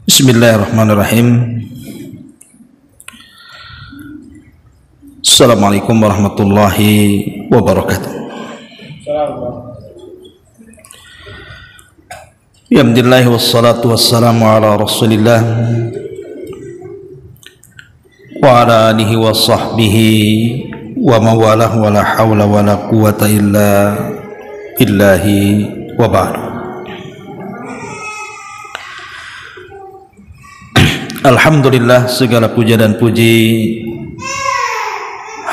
Bismillahirrahmanirrahim. Assalamualaikum warahmatullahi wabarakatuh. Alhamdulillah wassalatu wassalamu ala Rasulillah wa ala alihi wa sahbihi wa mawalah wa la hawla wa la quwata illa billahi wa ba'du. Alhamdulillah, segala puja dan puji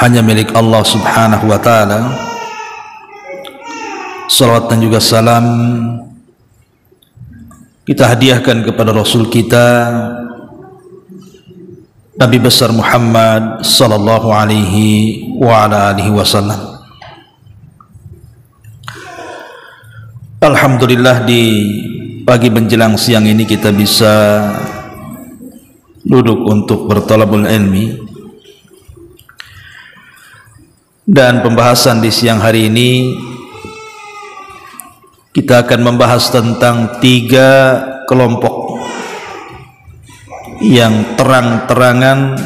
hanya milik Allah subhanahu wa ta'ala. Salawat dan juga salam kita hadiahkan kepada Rasul kita Nabi besar Muhammad sallallahu alaihi wa ala alihi wasallam. Alhamdulillah, di pagi menjelang siang ini kita bisa duduk untuk bertalabul ilmi, dan pembahasan di siang hari ini kita akan membahas tentang 3 kelompok yang terang-terangan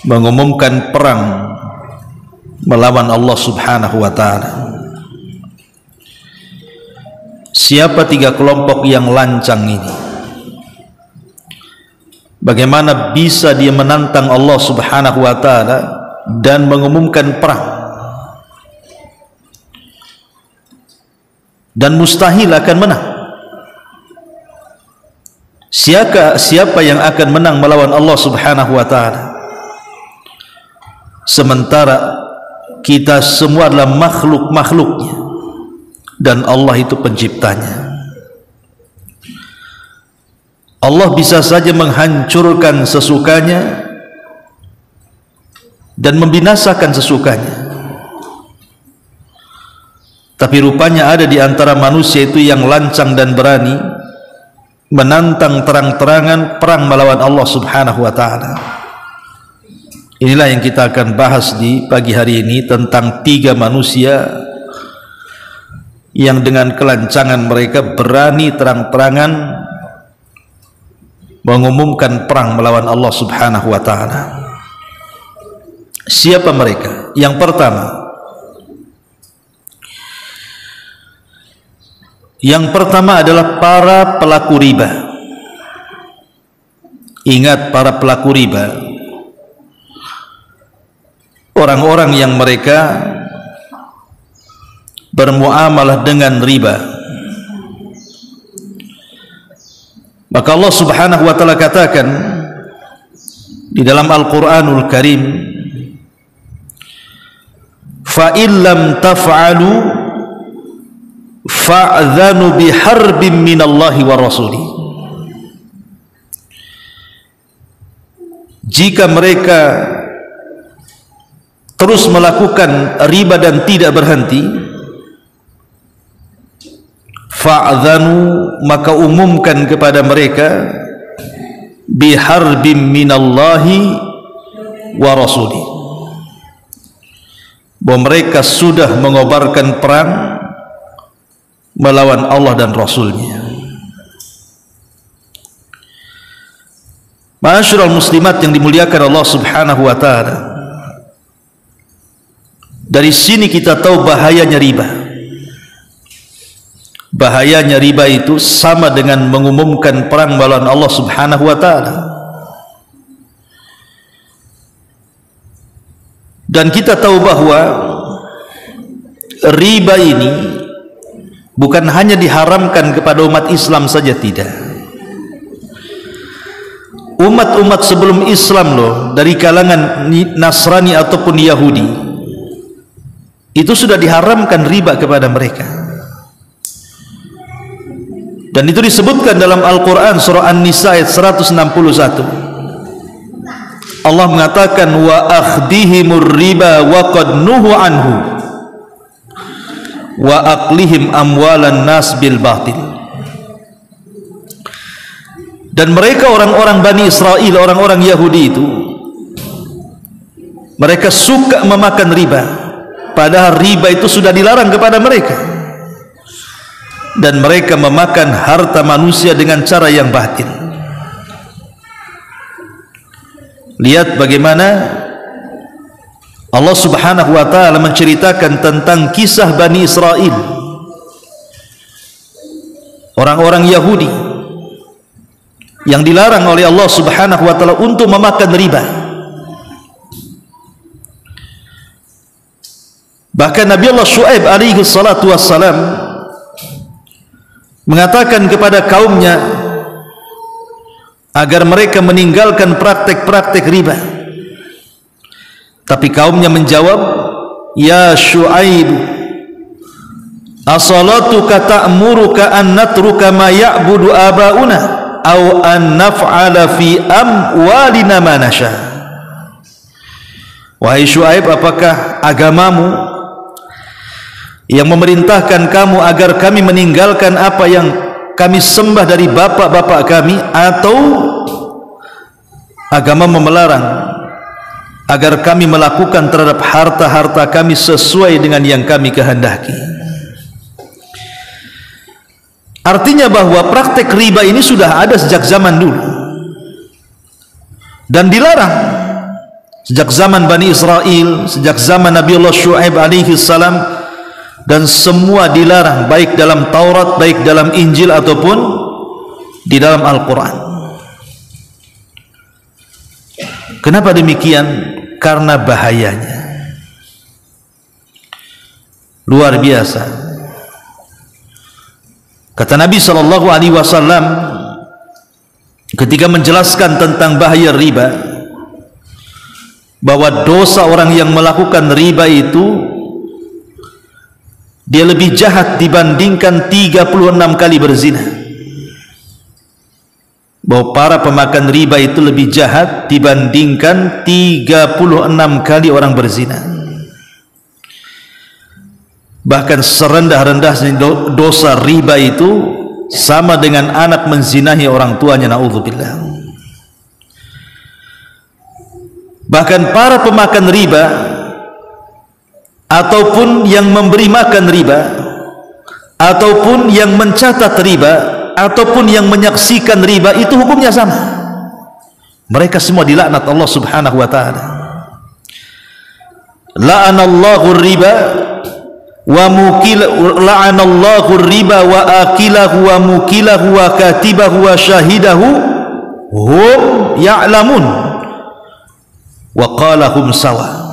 mengumumkan perang melawan Allah subhanahu wa ta'ala. Siapa 3 kelompok yang lancang ini? Bagaimana bisa dia menantang Allah subhanahu wa ta'ala dan mengumumkan perang, dan mustahil akan menang? Siapa yang akan menang melawan Allah subhanahu wa ta'ala, sementara kita semua adalah makhluk-makhluknya dan Allah itu penciptanya? Allah bisa saja menghancurkan sesukanya dan membinasakan sesukanya. Tapi rupanya ada di antara manusia itu yang lancang dan berani menantang terang-terangan perang melawan Allah subhanahu wa ta'ala. Inilah yang kita akan bahas di pagi hari ini, tentang 3 manusia yang dengan kelancangan mereka berani terang-terangan mengumumkan perang melawan Allah subhanahu wa ta'ala. Siapa mereka? Yang pertama adalah para pelaku riba. Ingat, para pelaku riba, orang-orang yang mereka bermuamalah dengan riba. Maka Allah subhanahu wa ta'ala katakan di dalam Al-Quranul Karim, فَإِنْ لَمْ تَفْعَلُوا فَأْذَنُوا بِحَرْبٍ مِّنَ اللَّهِ وَرَسُولِهِ. Jika mereka terus melakukan riba dan tidak berhenti, fa'adhanu, maka umumkan kepada mereka, biharbim minallahi wa rasuli, bahwa mereka sudah mengobarkan perang melawan Allah dan Rasulnya. Ma'asyiral muslimat yang dimuliakan Allah subhanahu wa ta'ala, dari sini kita tahu bahayanya riba. Bahayanya riba itu sama dengan mengumumkan perang melawan Allah subhanahu wa ta'ala. Dan kita tahu bahwa riba ini bukan hanya diharamkan kepada umat Islam saja, tidak. Umat-umat sebelum Islam loh, dari kalangan Nasrani ataupun Yahudi, itu sudah diharamkan riba kepada mereka. Dan itu disebutkan dalam Al-Quran surah An-Nisa ayat 161. Allah mengatakan, wa akhdihimur riba wa qad nuhu anhu wa aqlihim amwalan nas bil batil. Dan mereka orang-orang Bani Israel, orang-orang Yahudi itu, mereka suka memakan riba, padahal riba itu sudah dilarang kepada mereka. dan mereka memakan harta manusia dengan cara yang batil. Lihat bagaimana Allah Subhanahu wa taala menceritakan tentang kisah Bani Israel, orang-orang Yahudi yang dilarang oleh Allah Subhanahu wa taala untuk memakan riba. Bahkan Nabi Allah Syuaib alaihi salatu wassalam mengatakan kepada kaumnya agar mereka meninggalkan praktek-praktek riba. Tapi kaumnya menjawab, "Ya Syuaib, as-salatuka ta'muruka an natruka ma ya'budu aba'una aw an naf'ala fi amwalina ma nasha." Wahai Syuaib, apakah agamamu yang memerintahkan kamu agar kami meninggalkan apa yang kami sembah dari bapak-bapak kami, atau agama melarang agar kami melakukan terhadap harta-harta kami sesuai dengan yang kami kehendaki? Artinya bahwa praktek riba ini sudah ada sejak zaman dulu dan dilarang sejak zaman Bani Israel, sejak zaman Nabi Allah Syuaib alaihi salam, dan semua dilarang, baik dalam Taurat, baik dalam Injil ataupun di dalam Al-Quran. Kenapa demikian? Karena bahayanya luar biasa. Kata Nabi SAW ketika menjelaskan tentang bahaya riba, bahwa dosa orang yang melakukan riba itu dia lebih jahat dibandingkan 36 kali berzina. Bahwa para pemakan riba itu lebih jahat dibandingkan 36 kali orang berzina. Bahkan serendah-rendahnya dosa riba itu sama dengan anak menzinahi orang tuanya, naudzubillah. Bahkan para pemakan riba ataupun yang memberi makan riba, ataupun yang mencatat riba, ataupun yang menyaksikan riba, itu hukumnya sama. Mereka semua dilaknat Allah Subhanahu wa taala. La'anallahu riba wa la'anallahu riba wa akilahu wa mukilahu wa katibahu wa syahidahu hum ya'lamun wa qala hum sawa.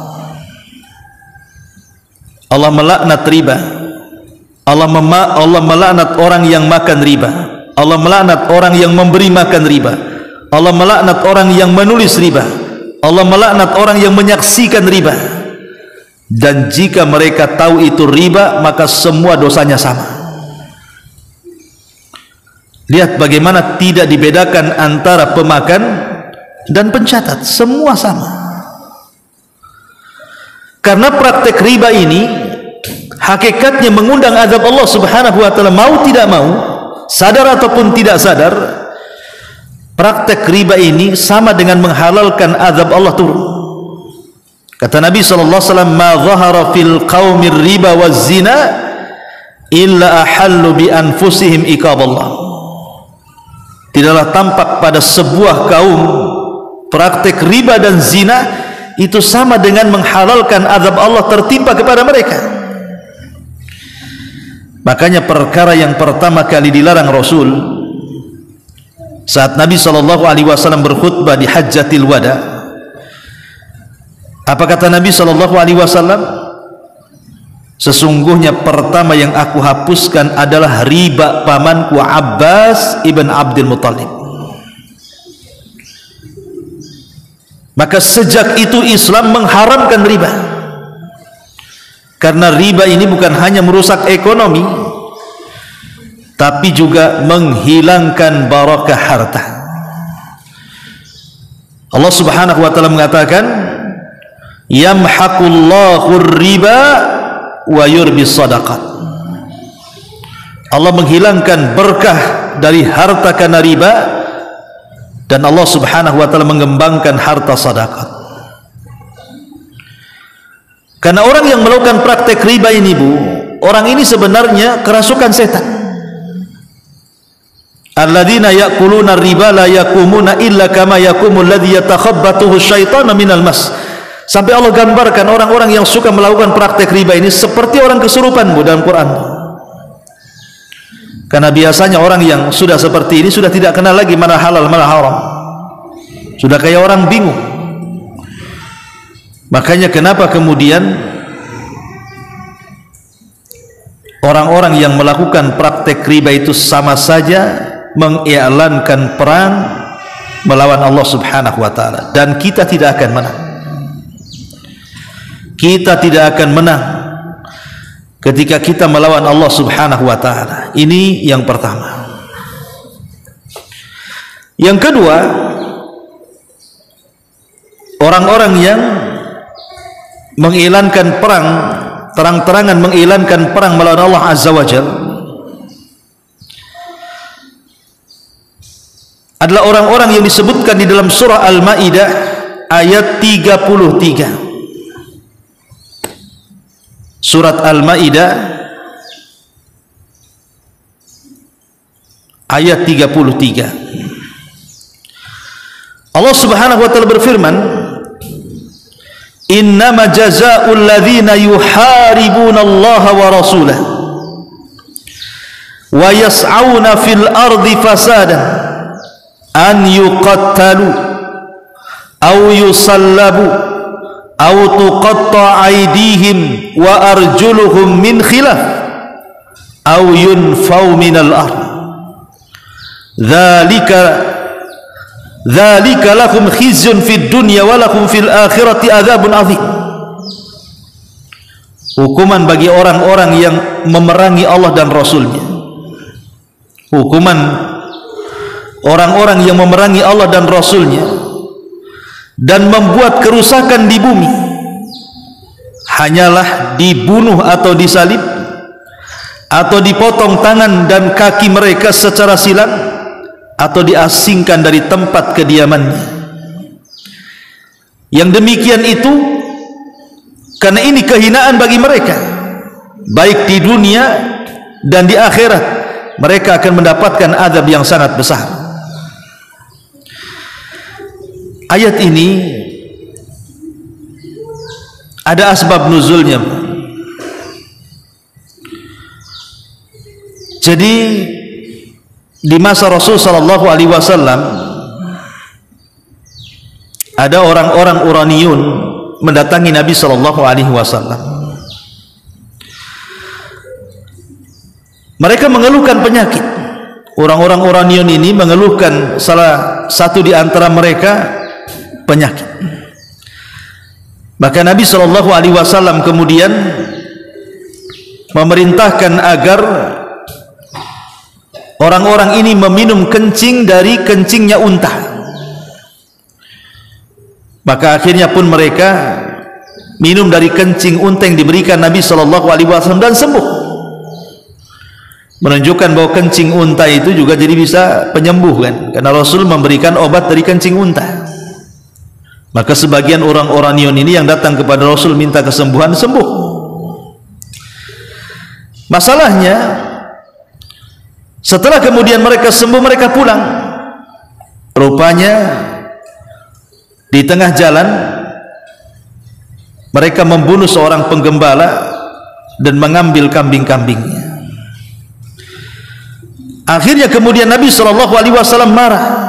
Allah melaknat riba. Allah melaknat orang yang makan riba. Allah melaknat orang yang memberi makan riba. Allah melaknat orang yang menulis riba. Allah melaknat orang yang menyaksikan riba. Dan jika mereka tahu itu riba, maka semua dosanya sama. Lihat bagaimana tidak dibedakan antara pemakan dan pencatat, semua sama. Karena praktek riba ini hakikatnya mengundang azab Allah Subhanahu wa taala, mau tidak mau, sadar ataupun tidak sadar. Praktek riba ini sama dengan menghalalkan azab Allah turun. Kata Nabi sallallahu alaihi wasallam, "Ma dhahara fil qaumir riba waz zina illa ahallu bi anfusihim iqaballah." Tidaklah tampak pada sebuah kaum praktek riba dan zina itu sama dengan menghalalkan azab Allah tertimpa kepada mereka. Makanya perkara yang pertama kali dilarang Rasul saat Nabi SAW berkhutbah di Hajjatil Wada, apa kata Nabi SAW? Sesungguhnya pertama yang aku hapuskan adalah riba pamanku Abbas ibn Abdul Muttalib. Maka sejak itu Islam mengharamkan riba, karena riba ini bukan hanya merusak ekonomi, tapi juga menghilangkan barakah harta. Allah Subhanahu wa taala mengatakan, "Yamhaqullahu riba wa yurbi sadaqat." Allah menghilangkan berkah dari harta karena riba, dan Allah Subhanahu wa taala mengembangkan harta sedekah. Karena orang yang melakukan praktek riba ini, Bu, orang ini sebenarnya kerasukan setan. alladzina ya'kuluna riba la yaqumuna illa kama yaqumul ladzi yatakhabbathu asyaitanu minal mas. Sampai Allah gambarkan orang-orang yang suka melakukan praktek riba ini seperti orang kesurupan dalam Quran. Karena biasanya orang yang sudah seperti ini sudah tidak kenal lagi mana halal mana haram. Sudah kayak orang bingung. Makanya kenapa kemudian orang-orang yang melakukan praktek riba itu sama saja mengiklankan perang melawan Allah Subhanahu wa taala, dan kita tidak akan menang. Kita tidak akan menang ketika kita melawan Allah Subhanahu wa taala. Ini yang pertama. Yang kedua, orang-orang yang mengiklankan perang, terang-terangan mengiklankan perang melawan Allah Azza wa Jalla, adalah orang-orang yang disebutkan di dalam surah Al-Maidah ayat 33. Surat Al-Maidah ayat 33. Allah Subhanahu wa taala berfirman, innama jazaa'ul ladzina yuharibuna Allah wa rasulahu wa yas'auna fil ardi fasadan an yuqattalu aw yusallabu aw tuqatta' aydihim wa arjuluhum min khilaf aw yunfaw minal ard dzalika lakum khizyun fid dunya wa lakum fil akhirati adzabun adzim. Hukuman bagi orang-orang yang memerangi Allah dan Rasulnya. Hukuman orang-orang yang memerangi Allah dan Rasulnya dan membuat kerusakan di bumi hanyalah dibunuh atau disalib atau dipotong tangan dan kaki mereka secara silang atau diasingkan dari tempat kediamannya. Yang demikian itu karena ini kehinaan bagi mereka, baik di dunia dan di akhirat mereka akan mendapatkan azab yang sangat besar. Ayat ini ada asbab nuzulnya. Jadi di masa Rasul sallallahu alaihi wasallam ada orang-orang Uraniyun mendatangi Nabi sallallahu alaihi wasallam. Mereka mengeluhkan penyakit. Orang-orang Uraniyun ini mengeluhkan salah satu di antara mereka penyakit. Maka Nabi sallallahu alaihi wasallam kemudian memerintahkan agar orang-orang ini meminum kencing dari kencingnya unta. Maka akhirnya pun mereka minum dari kencing unta yang diberikan Nabi sallallahu alaihi wasallam dan sembuh. Menunjukkan bahwa kencing unta itu juga jadi bisa penyembuh kan, karena Rasul memberikan obat dari kencing unta. Maka sebagian orang Uraniyun ini yang datang kepada Rasul minta kesembuhan, sembuh. Masalahnya setelah kemudian mereka sembuh, mereka pulang. Rupanya di tengah jalan mereka membunuh seorang penggembala dan mengambil kambing-kambingnya. Akhirnya kemudian Nabi SAW marah.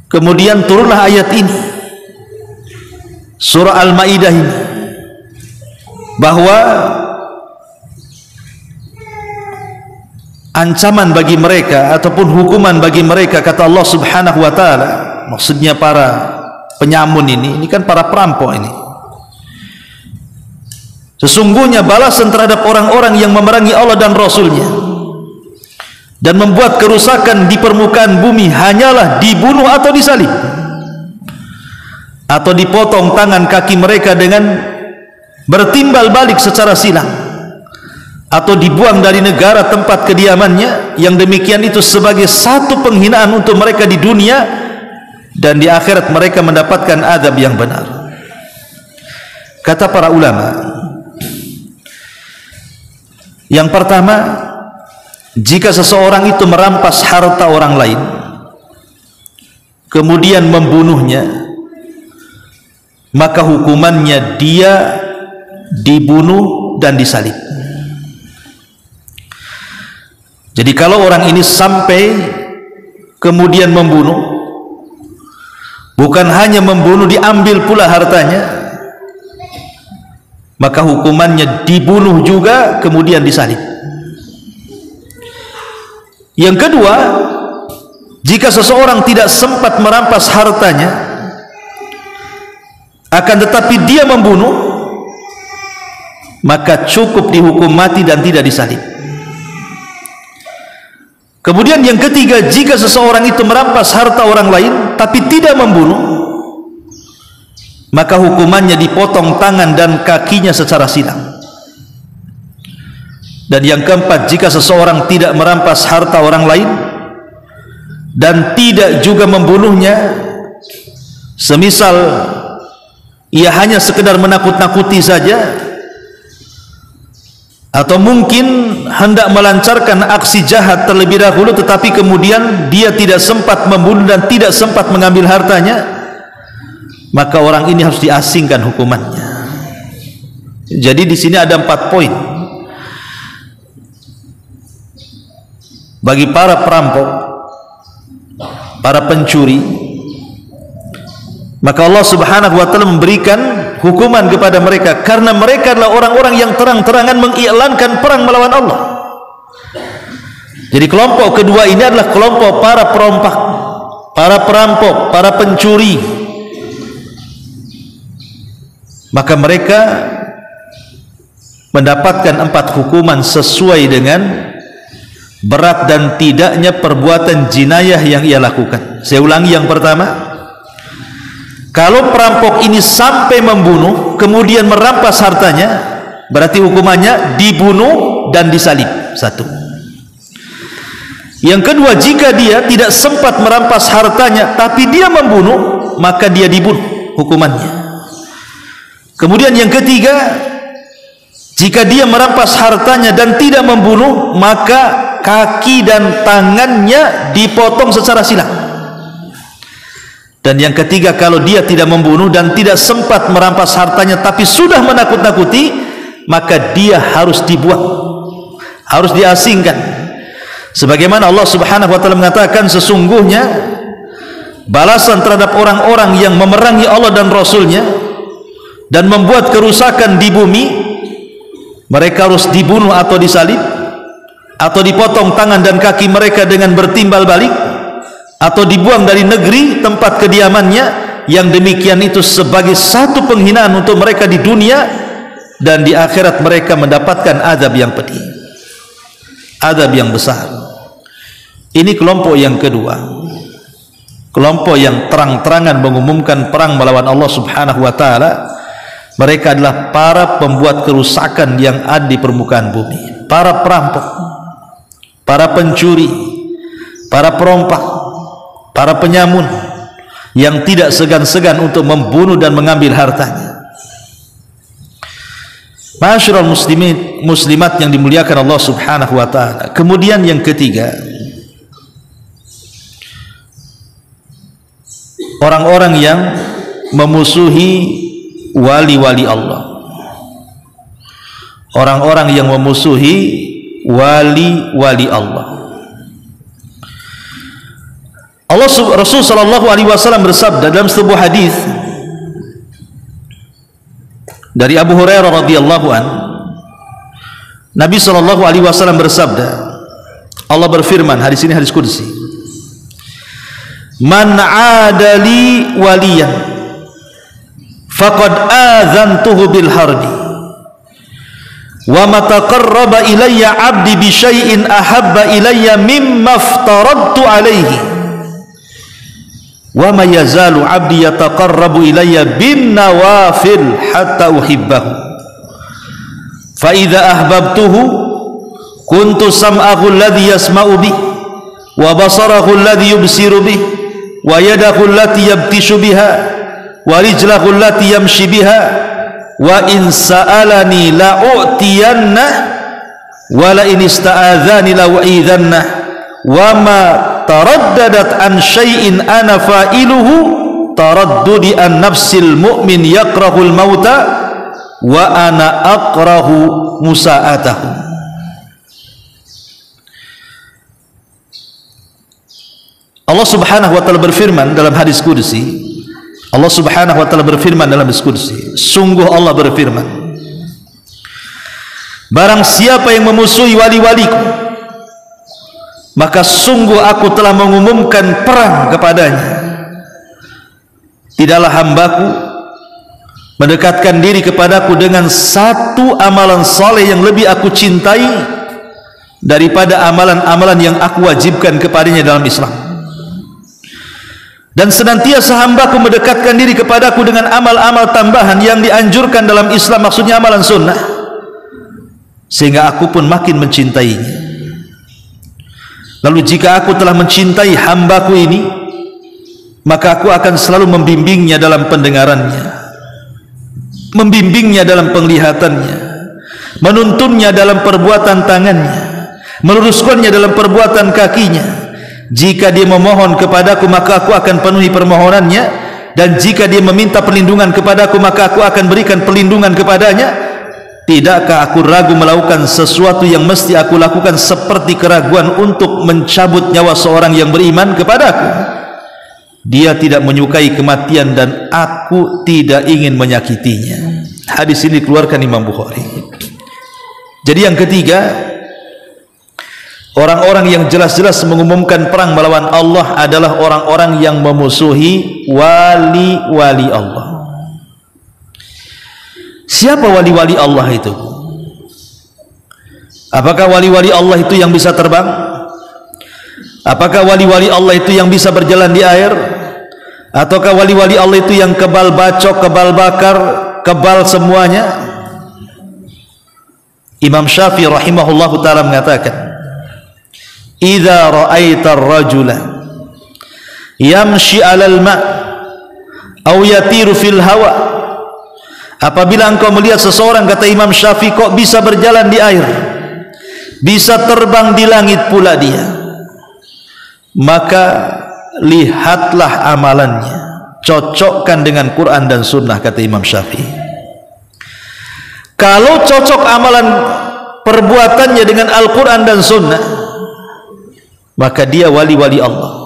Kemudian turunlah ayat ini, surah Al-Maidah ini, bahwa ancaman bagi mereka ataupun hukuman bagi mereka, kata Allah Subhanahu wa taala, maksudnya para penyamun ini kan para perampok ini. Sesungguhnya balasan terhadap orang-orang yang memerangi Allah dan Rasulnya dan membuat kerusakan di permukaan bumi hanyalah dibunuh atau disalib atau dipotong tangan kaki mereka dengan bertimbal balik secara silang atau dibuang dari negara tempat kediamannya. Yang demikian itu sebagai satu penghinaan untuk mereka di dunia, dan di akhirat mereka mendapatkan azab yang benar. Kata para ulama, yang pertama, jika seseorang itu merampas harta orang lain kemudian membunuhnya, maka hukumannya dia dibunuh dan disalib. Jadi kalau orang ini sampai kemudian membunuh, bukan hanya membunuh, diambil pula hartanya, maka hukumannya dibunuh juga kemudian disalib. Yang kedua, jika seseorang tidak sempat merampas hartanya akan tetapi dia membunuh, maka cukup dihukum mati dan tidak disalib. Kemudian yang ketiga, jika seseorang itu merampas harta orang lain tapi tidak membunuh, maka hukumannya dipotong tangan dan kakinya secara silang. Dan yang keempat, jika seseorang tidak merampas harta orang lain dan tidak juga membunuhnya, semisal ia hanya sekedar menakut-nakuti saja, atau mungkin hendak melancarkan aksi jahat terlebih dahulu tetapi kemudian dia tidak sempat membunuh dan tidak sempat mengambil hartanya, maka orang ini harus diasingkan hukumannya. Jadi di sini ada 4 poin bagi para perampok, para pencuri. Maka Allah Subhanahu wa taala memberikan hukuman kepada mereka karena mereka adalah orang-orang yang terang-terangan mengiklankan perang melawan Allah. Jadi kelompok kedua ini adalah kelompok para perompak, para perampok, para pencuri. Maka mereka mendapatkan 4 hukuman sesuai dengan berat dan tidaknya perbuatan jinayah yang ia lakukan. Saya ulangi, yang pertama, kalau perampok ini sampai membunuh kemudian merampas hartanya, berarti hukumannya dibunuh dan disalib. 1. Yang kedua, jika dia tidak sempat merampas hartanya tapi dia membunuh, maka dia dibunuh hukumannya. Kemudian yang ketiga, jika dia merampas hartanya dan tidak membunuh, maka kaki dan tangannya dipotong secara silang. Dan yang ketiga, kalau dia tidak membunuh dan tidak sempat merampas hartanya tapi sudah menakut-nakuti, maka dia harus dibuang, harus diasingkan. Sebagaimana Allah Subhanahu wa taala mengatakan, sesungguhnya balasan terhadap orang-orang yang memerangi Allah dan Rasulnya dan membuat kerusakan di bumi, mereka harus dibunuh atau disalib, atau dipotong tangan dan kaki mereka dengan bertimbal balik, atau dibuang dari negeri tempat kediamannya. Yang demikian itu sebagai satu penghinaan untuk mereka di dunia, dan di akhirat mereka mendapatkan azab yang pedih, azab yang besar. Ini kelompok yang kedua, kelompok yang terang-terangan mengumumkan perang melawan Allah Subhanahu wa taala. Mereka adalah para pembuat kerusakan yang ada di permukaan bumi, para perampok, para pencuri, para perompak, para penyamun yang tidak segan-segan untuk membunuh dan mengambil hartanya. Ma'asyiral muslimin, muslimat yang dimuliakan Allah Subhanahu wa taala. Kemudian yang ketiga, orang-orang yang memusuhi wali-wali Allah, orang-orang yang memusuhi wali-wali Allah. Rasul sallallahu alaihi wasallam bersabda dalam sebuah hadis dari Abu Hurairah radhiyallahu an, Nabi sallallahu alaihi wasallam bersabda, Allah berfirman, hadis ini hadis qudsi, man adali waliyan faqad adzantuhu bil harbi wa ma taqarraba ilayya 'abdi bi syai'in ahabba ilayya mimma aftaradtu alayhi wa ma yazalu 'abdi yataqarrabu ilayya bin nawafil hatta uhibbahu fa idza ahbabtuhu kuntu sam'ahu alladhi yasma'u bih wa basarahu alladhi yubsiru bih wa yadahu allati yabtishu biha wa rijlahu allati yamshi biha wa in sa'alani la'utiyanna wala in ista'adzani la'u'idhanna wa ma taraddadat an syai'in ana fa'iluhu taraddudi an nafsil mu'min yakrahul mauta wa ana akrahu musa'atahu. Allah subhanahu wa ta'ala berfirman dalam hadis qudsi, Allah subhanahu wa ta'ala berfirman dalam hadis qudsi, sungguh Allah berfirman, barang siapa yang memusuhi wali-waliku, maka sungguh aku telah mengumumkan perang kepadanya. Tidaklah hambaku mendekatkan diri kepadaku dengan satu amalan saleh yang lebih aku cintai daripada amalan-amalan yang aku wajibkan kepadanya dalam Islam. Dan senantiasa hambaku mendekatkan diri kepadaku dengan amal-amal tambahan yang dianjurkan dalam Islam, maksudnya amalan sunnah, sehingga aku pun makin mencintainya. Lalu jika aku telah mencintai hambaku ini, maka aku akan selalu membimbingnya dalam pendengarannya, membimbingnya dalam penglihatannya, menuntunnya dalam perbuatan tangannya, meluruskannya dalam perbuatan kakinya. Jika dia memohon kepadaku, maka aku akan penuhi permohonannya, dan jika dia meminta perlindungan kepadaku, maka aku akan berikan perlindungan kepadanya. Tidakkah aku ragu melakukan sesuatu yang mesti aku lakukan, seperti keraguan untuk mencabut nyawa seorang yang beriman kepadaku? Dia tidak menyukai kematian dan aku tidak ingin menyakitinya. Hadis ini dikeluarkan Imam Bukhari. Jadi yang ketiga, orang-orang yang jelas-jelas mengumumkan perang melawan Allah adalah orang-orang yang memusuhi wali-wali Allah. Siapa wali-wali Allah itu? Apakah wali-wali Allah itu yang bisa terbang? Apakah wali-wali Allah itu yang bisa berjalan di air? Ataukah wali-wali Allah itu yang kebal bacok, kebal bakar, kebal semuanya? Imam Syafi'i rahimahullahu ta'ala mengatakan, idza ra'aita ar-rajula yamshi 'alal ma' aw yatiru fil hawa, apabila engkau melihat seseorang, kata Imam Syafi'i, kok bisa berjalan di air, bisa terbang di langit pula dia, maka lihatlah amalannya, cocokkan dengan Quran dan Sunnah, kata Imam Syafi'i. Kalau cocok amalan perbuatannya dengan Al-Quran dan Sunnah, maka dia wali-wali Allah.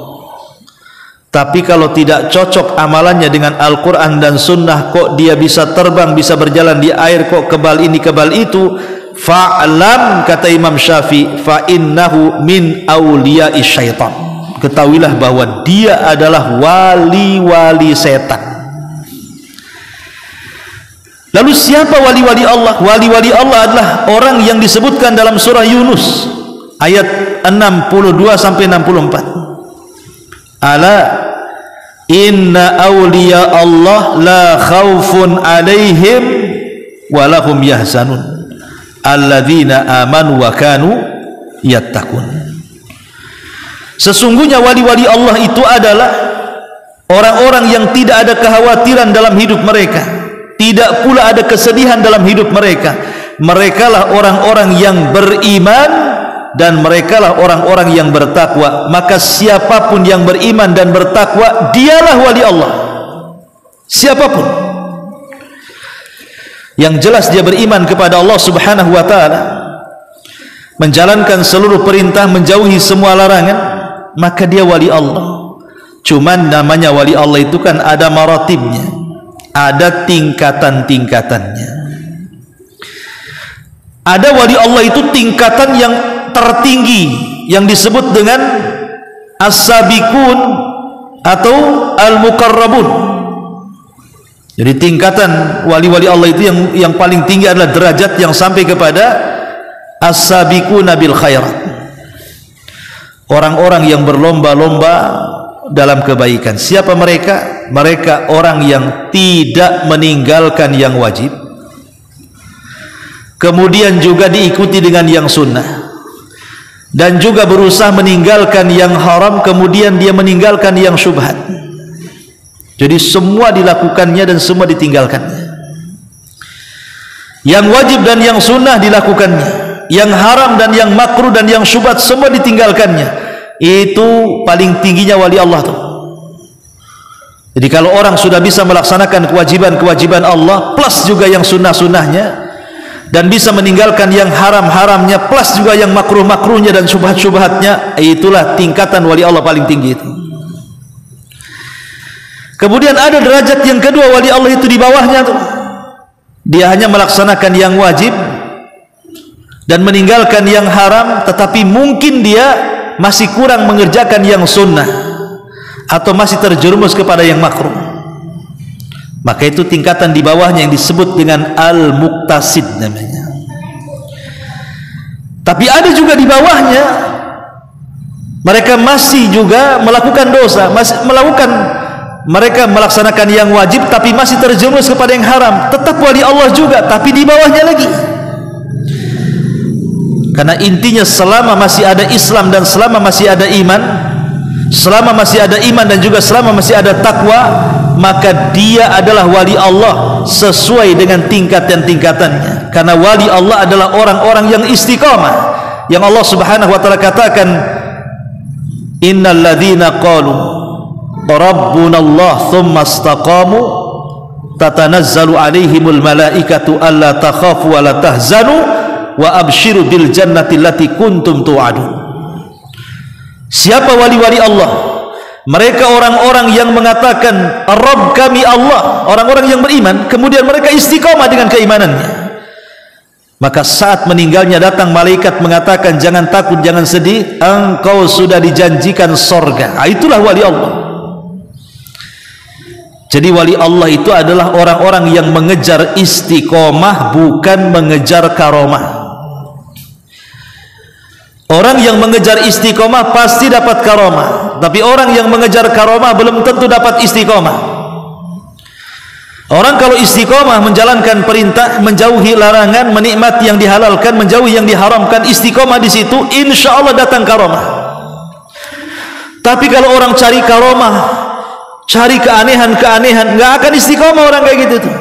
Tapi kalau tidak cocok amalannya dengan Al-Quran dan Sunnah, kok dia bisa terbang, bisa berjalan di air, kok kebal ini kebal itu, fa'lam, kata Imam Syafi'i, fa'innahu min awliya'i syaitan, ketahuilah bahwa dia adalah wali-wali setan. Lalu siapa wali-wali Allah? Wali-wali Allah adalah orang yang disebutkan dalam surah Yunus ayat 62 sampai 64. Ala inna awliya Allah la khawfun alaihim wa lahum yahzanun alladzina amanu wa kanu yattaqun. Sesungguhnya wali-wali Allah itu adalah orang-orang yang tidak ada kekhawatiran dalam hidup mereka, tidak pula ada kesedihan dalam hidup mereka. Merekalah orang-orang yang beriman dan merekalah orang-orang yang bertakwa. Maka siapapun yang beriman dan bertakwa, dialah wali Allah. Siapapun yang jelas dia beriman kepada Allah Subhanahu wa ta'ala, menjalankan seluruh perintah, menjauhi semua larangan, maka dia wali Allah. Cuman namanya wali Allah itu kan ada maratibnya, ada tingkatan-tingkatannya. Ada wali Allah itu tingkatan yang tertinggi yang disebut dengan as-sabiqun atau al-muqarrabun. Jadi tingkatan wali-wali Allah itu yang paling tinggi adalah derajat yang sampai kepada as-sabiquna bil khairat, orang-orang yang berlomba-lomba dalam kebaikan. Siapa mereka? Mereka orang yang tidak meninggalkan yang wajib, kemudian juga diikuti dengan yang sunnah, dan juga berusaha meninggalkan yang haram, kemudian dia meninggalkan yang syubhat. Jadi semua dilakukannya dan semua ditinggalkannya. Yang wajib dan yang sunnah dilakukannya, yang haram dan yang makruh dan yang syubhat semua ditinggalkannya. Itu paling tingginya wali Allah tuh. Jadi kalau orang sudah bisa melaksanakan kewajiban-kewajiban Allah plus juga yang sunnah-sunnahnya, dan bisa meninggalkan yang haram-haramnya plus juga yang makruh-makruhnya dan syubhat-syubhatnya, itulah tingkatan wali Allah paling tinggi itu. Kemudian ada derajat yang kedua, wali Allah itu di bawahnya tuh. Dia hanya melaksanakan yang wajib dan meninggalkan yang haram, tetapi mungkin dia masih kurang mengerjakan yang sunnah atau masih terjerumus kepada yang makruh. Maka itu tingkatan di bawahnya yang disebut dengan al-muqtasid namanya. Tapi ada juga di bawahnya mereka masih juga melakukan dosa, mereka melaksanakan yang wajib tapi masih terjerumus kepada yang haram, tetap wali Allah juga, tapi di bawahnya lagi. Karena intinya selama masih ada Islam dan selama masih ada iman, selama masih ada iman dan juga selama masih ada takwa, maka dia adalah wali Allah sesuai dengan tingkatan-tingkatannya. Karena wali Allah adalah orang-orang yang istiqamah, yang Allah Subhanahu wa taala katakan, innal ladzina qalu rabbuna Allah tsumma istaqamu tatanazzalu alaihimul malaikatu alla takhafu wa la tahzanu wa abshiru bil jannati allati kuntum tu'adun. Siapa wali-wali Allah? Mereka orang-orang yang mengatakan Rabb kami Allah, orang-orang yang beriman, kemudian mereka istiqamah dengan keimanannya. Maka saat meninggalnya datang malaikat mengatakan, jangan takut, jangan sedih, engkau sudah dijanjikan sorga. Itulah wali Allah. Jadi wali Allah itu adalah orang-orang yang mengejar istiqamah, bukan mengejar karomah. Orang yang mengejar istiqomah pasti dapat karomah, tapi orang yang mengejar karomah belum tentu dapat istiqomah. Orang kalau istiqomah menjalankan perintah, menjauhi larangan, menikmati yang dihalalkan, menjauhi yang diharamkan, istiqomah di situ, insya Allah datang karomah. Tapi kalau orang cari karomah, cari keanehan-keanehan, nggak akan istiqomah orang kayak gitu tuh.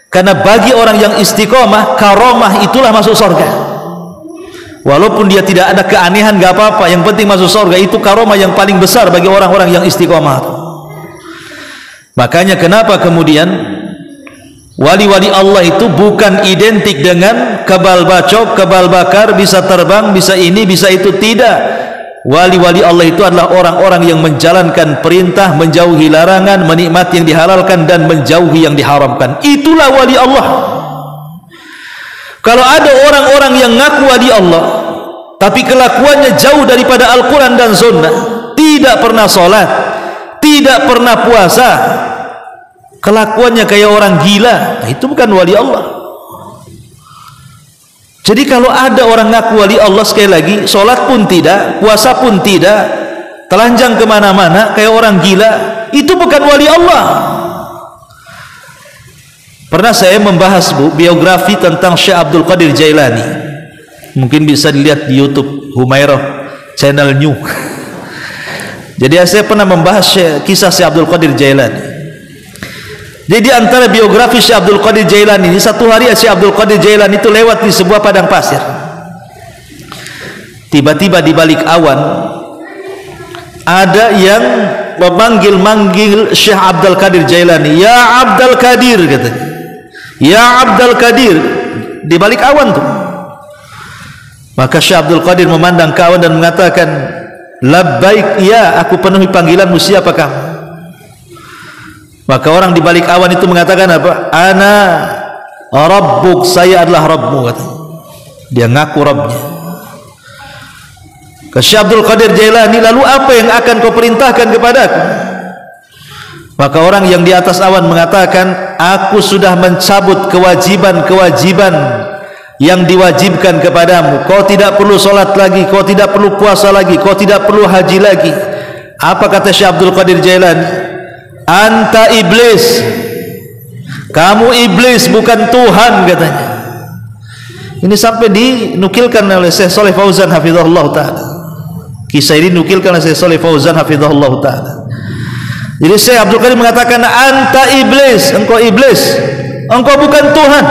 Karena bagi orang yang istiqomah, karomah itulah masuk surga. Walaupun dia tidak ada keanehan, gak apa-apa, yang penting masuk surga. Itu karomah yang paling besar bagi orang-orang yang istiqomah. Makanya kenapa kemudian wali-wali Allah itu bukan identik dengan kebal bacok, kebal bakar, bisa terbang, bisa ini, bisa itu. Tidak. Wali-wali Allah itu adalah orang-orang yang menjalankan perintah, menjauhi larangan, menikmati yang dihalalkan dan menjauhi yang diharamkan. Itulah wali Allah. Kalau ada orang-orang yang ngaku wali Allah tapi kelakuannya jauh daripada Al-Quran dan Sunnah, tidak pernah sholat, tidak pernah puasa, kelakuannya kayak orang gila, nah itu bukan wali Allah. Jadi kalau ada orang ngaku wali Allah, sekali lagi, sholat pun tidak, puasa pun tidak, telanjang kemana-mana kayak orang gila, itu bukan wali Allah. Pernah saya membahas biografi tentang Syekh Abdul Qadir Jailani. Mungkin bisa dilihat di YouTube Humairah channel New. Jadi saya pernah membahas kisah Syekh Abdul Qadir Jailani. Jadi antara biografi Syekh Abdul Qadir Jailani ini, satu hari Syekh Abdul Qadir Jailani itu lewat di sebuah padang pasir. Tiba-tiba di balik awan ada yang memanggil-manggil Syekh Abdul Qadir Jailani. Ya Abdul Qadir, katanya. Ya Abdul Qadir, di balik awan tuh. Maka Syekh Abdul Qadir memandang ke awan dan mengatakan, labbaik, ya, aku penuhi panggilanmu, siapa kamu? Maka orang di balik awan itu mengatakan apa? Ana Rabbuk, saya adalah Rabbmu, katanya. Dia ngaku Rabbnya. Ke Syekh Abdul Qadir Jailani, lalu apa yang akan kau perintahkan kepadaku? Maka orang yang di atas awan mengatakan, aku sudah mencabut kewajiban-kewajiban yang diwajibkan kepadamu. Kau tidak perlu sholat lagi, kau tidak perlu puasa lagi, kau tidak perlu haji lagi. Apa kata Syekh Abdul Qadir Jailani? Anta iblis, kamu iblis, bukan Tuhan, katanya. Ini sampai dinukilkan oleh Syekh Shalih Fauzan hafizahullah ta'ala. Kisah ini dinukilkan oleh Syekh Shalih Fauzan hafizahullah ta'ala. Jadi Syekh Abdul Qadir mengatakan, anta iblis, engkau iblis, engkau bukan Tuhan.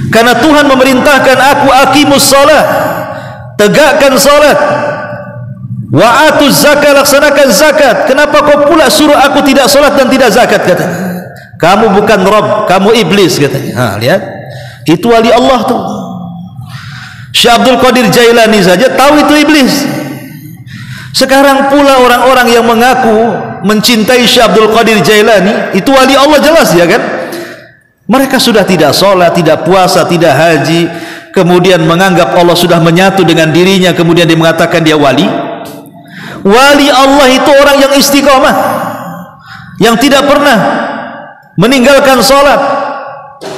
Karena Tuhan memerintahkan aku, aqimus shalah, tegakkan salat, wa atuz zakat, laksanakan zakat. Kenapa kau pula suruh aku tidak salat dan tidak zakat? Katanya, kamu bukan Rabb, kamu iblis, katanya. Lihat, itu wali Allah tuh. Syekh Abdul Qadir Jailani saja tahu itu iblis. Sekarang pula orang-orang yang mengaku mencintai Syekh Abdul Qadir Jailani, itu wali Allah jelas, ya kan? Mereka sudah tidak sholat, tidak puasa, tidak haji, kemudian menganggap Allah sudah menyatu dengan dirinya, kemudian dia mengatakan dia wali. Wali Allah itu orang yang istiqomah, yang tidak pernah meninggalkan sholat,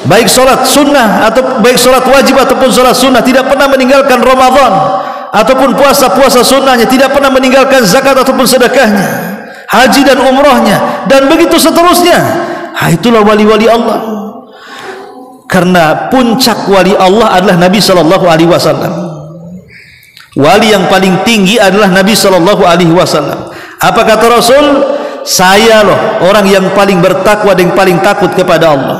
baik sholat sunnah atau baik sholat wajib ataupun sholat sunnah, tidak pernah meninggalkan Ramadan ataupun puasa sunnahnya, tidak pernah meninggalkan zakat ataupun sedekahnya, haji dan umrohnya, dan begitu seterusnya. Itulah wali-wali Allah. Karena puncak wali Allah adalah Nabi Sallallahu Alaihi Wasallam. Wali yang paling tinggi adalah Nabi Sallallahu Alaihi Wasallam. Apa kata Rasul? Saya loh orang yang paling bertakwa dan yang paling takut kepada Allah.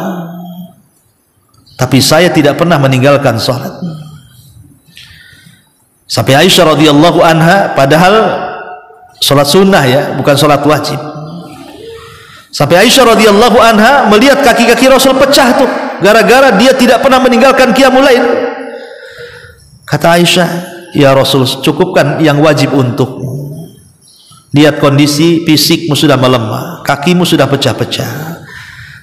Tapi saya tidak pernah meninggalkan salat. Sampai Aisyah radhiyallahu anha, padahal salat sunnah ya, bukan salat wajib. Sampai Aisyah radhiyallahu anha melihat kaki-kaki Rasul pecah tuh, gara-gara dia tidak pernah meninggalkan qiyamul lail. Kata Aisyah, ya Rasul, cukupkan yang wajib untukmu. Lihat kondisi fisikmu sudah melemah, kakimu sudah pecah-pecah.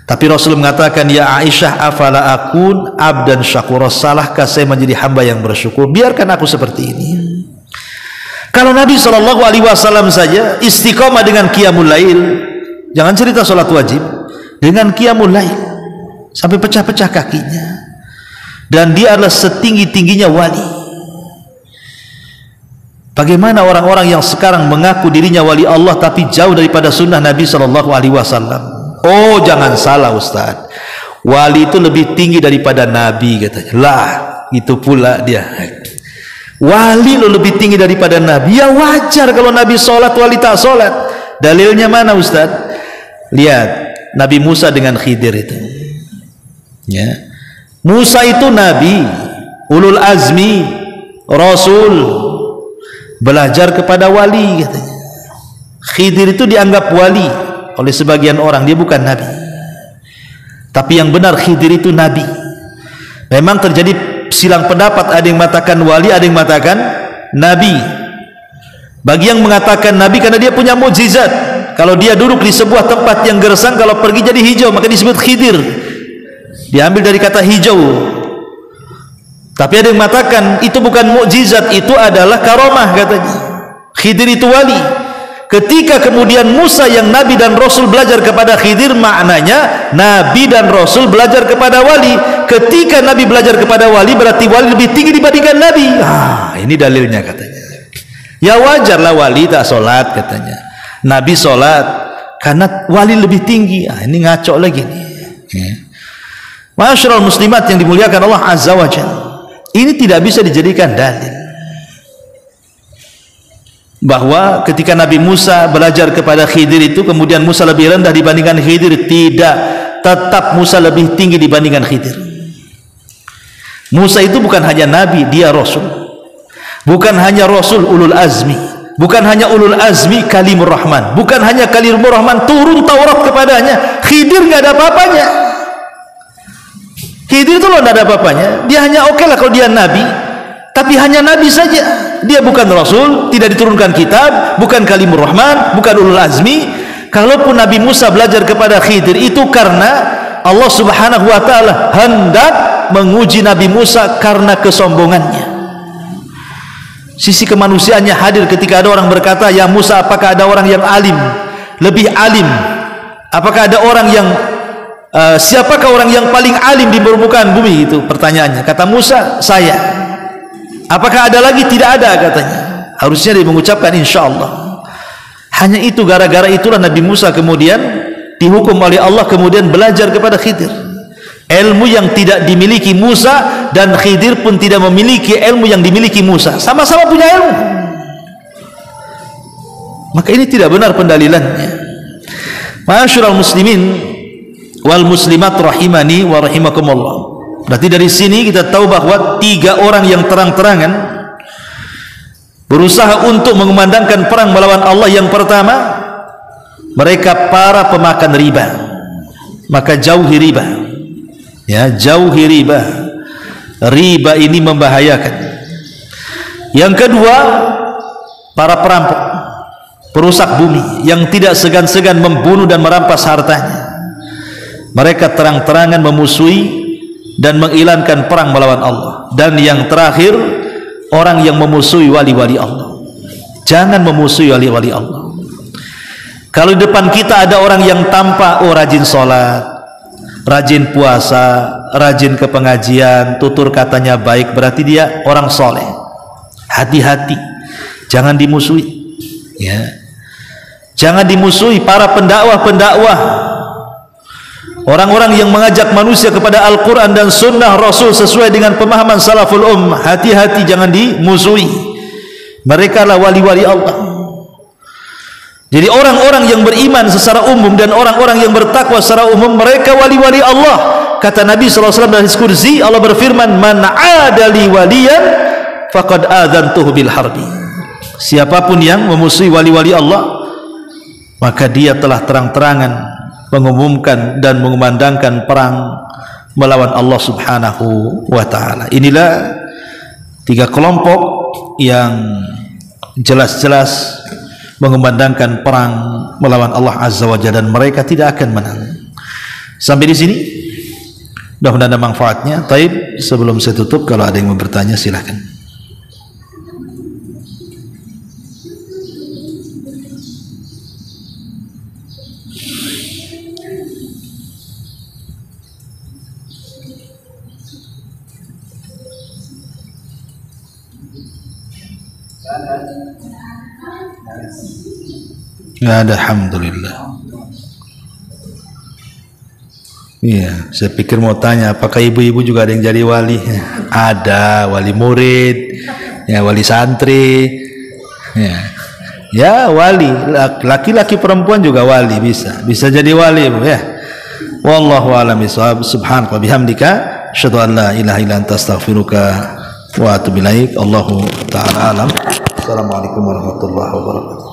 Tapi Rasul mengatakan, ya Aisyah, afala akun abdan syakura, salahkah saya menjadi hamba yang bersyukur? Biarkan aku seperti ini. Kalau Nabi SAW saja istiqomah dengan qiyamul lail, jangan cerita sholat wajib, dengan qiyamul lail sampai pecah-pecah kakinya, dan dia adalah setinggi-tingginya wali. Bagaimana orang-orang yang sekarang mengaku dirinya wali Allah tapi jauh daripada sunnah Nabi SAW? Oh, jangan salah Ustaz, wali itu lebih tinggi daripada Nabi, katanya. Lah, itu pula dia, wali lo lebih tinggi daripada Nabi. Ya wajar kalau Nabi sholat, wali tak sholat. Dalilnya mana Ustaz? Lihat Nabi Musa dengan Khidir itu, ya. Musa itu Nabi, ulul azmi, Rasul, belajar kepada wali, katanya. Khidir itu dianggap wali oleh sebagian orang, dia bukan Nabi. Tapi yang benar Khidir itu Nabi. Memang terjadi silang pendapat, ada yang mengatakan wali, ada yang mengatakan Nabi. Bagi yang mengatakan Nabi karena dia punya mukjizat. Kalau dia duduk di sebuah tempat yang gersang, kalau pergi jadi hijau, maka disebut Khidir. Diambil dari kata hijau. Tapi ada yang mengatakan itu bukan mukjizat, itu adalah karomah, katanya. Khidir itu wali. Ketika kemudian Musa yang Nabi dan Rasul belajar kepada Khidir, maknanya Nabi dan Rasul belajar kepada wali. Ketika Nabi belajar kepada wali, berarti wali lebih tinggi dibandingkan Nabi. Ini dalilnya, katanya. Ya wajarlah wali tak sholat, katanya. Nabi sholat karena wali lebih tinggi. Ini ngaco lagi nih. Masyarul muslimat yang dimuliakan Allah Azza wa Jalla, ini tidak bisa dijadikan dalil bahwa ketika Nabi Musa belajar kepada Khidir itu kemudian Musa lebih rendah dibandingkan Khidir. Tidak, tetap Musa lebih tinggi dibandingkan Khidir. Musa itu bukan hanya Nabi, dia Rasul. Bukan hanya Rasul ulul azmi, bukan hanya ulul azmi kalimur rahman, bukan hanya kalimur rahman turun Taurat kepadanya. Khidir nggak ada apa-apanya. Khidir itu loh nggak ada apa-apanya. Dia hanya oke lah kalau dia Nabi, tapi hanya Nabi saja. Dia bukan Rasul, tidak diturunkan kitab, bukan kalimur rahman, bukan ulul azmi. Kalaupun Nabi Musa belajar kepada Khidir, itu karena Allah Subhanahu wa ta'ala hendak menguji Nabi Musa karena kesombongannya. Sisi kemanusiaannya hadir ketika ada orang berkata, ya Musa, apakah ada orang yang alim, lebih alim? Apakah ada orang yang siapakah orang yang paling alim di permukaan bumi? Itu pertanyaannya. Kata Musa, saya. Apakah ada lagi? Tidak ada, katanya. Harusnya dia mengucapkan insyaallah. Hanya itu, gara-gara itulah Nabi Musa kemudian dihukum oleh Allah, kemudian belajar kepada Khidir. Ilmu yang tidak dimiliki Musa, dan Khidir pun tidak memiliki ilmu yang dimiliki Musa. Sama-sama punya ilmu. Maka ini tidak benar pendalilannya. Ma'asyiral muslimin wal muslimat rahimani wa rahimakumullah. Berarti dari sini kita tahu bahwa 3 orang yang terang-terangan berusaha untuk mengumandangkan perang melawan Allah. Yang pertama, mereka para pemakan riba, maka jauhi riba. Ya, jauhi riba. Riba ini membahayakan. Yang kedua, para perampok, perusak bumi yang tidak segan-segan membunuh dan merampas hartanya. Mereka terang-terangan memusuhi dan mengilangkan perang melawan Allah. Dan yang terakhir, orang yang memusuhi wali-wali Allah. Jangan memusuhi wali-wali Allah. Kalau di depan kita ada orang yang tampak rajin sholat, rajin puasa, rajin ke pengajian, tutur katanya baik, berarti dia orang soleh. Hati-hati, jangan dimusuhi. Ya, jangan dimusuhi para pendakwah-pendakwah, orang-orang yang mengajak manusia kepada Al-Quran dan Sunnah Rasul sesuai dengan pemahaman salaful ummah. Hati-hati, jangan dimusuhi. Mereka lah wali-wali Allah. Jadi orang-orang yang beriman secara umum dan orang-orang yang bertakwa secara umum, mereka wali-wali Allah. Kata Nabi SAW dalam hadis qudsi, Allah berfirman, man adali waliyan faqad adzantuhu bil harbi. Siapapun yang memusuhi wali-wali Allah, maka dia telah terang-terangan mengumumkan dan mengumandangkan perang melawan Allah Subhanahu wa ta'ala. Inilah 3 kelompok yang jelas-jelas mengumandangkan perang melawan Allah Azza wa Jalla, dan mereka tidak akan menang. Sampai di sini mudah-mudahan ada manfaatnya. Taib, sebelum saya tutup, kalau ada yang mau bertanya silahkan. Ya, alhamdulillah. Iya, saya pikir mau tanya apakah ibu-ibu juga ada yang jadi wali. Ada, wali murid, ya wali santri, ya wali, laki-laki perempuan juga wali, bisa jadi wali, Bu, ya. Wallahu a'lam bishawab. Subhanaka wa bihamdika asyhadu an la ilaha illa anta astaghfiruka wa atubu ilaik. Allahu ta'ala alam. Assalamualaikum warahmatullahi wabarakatuh.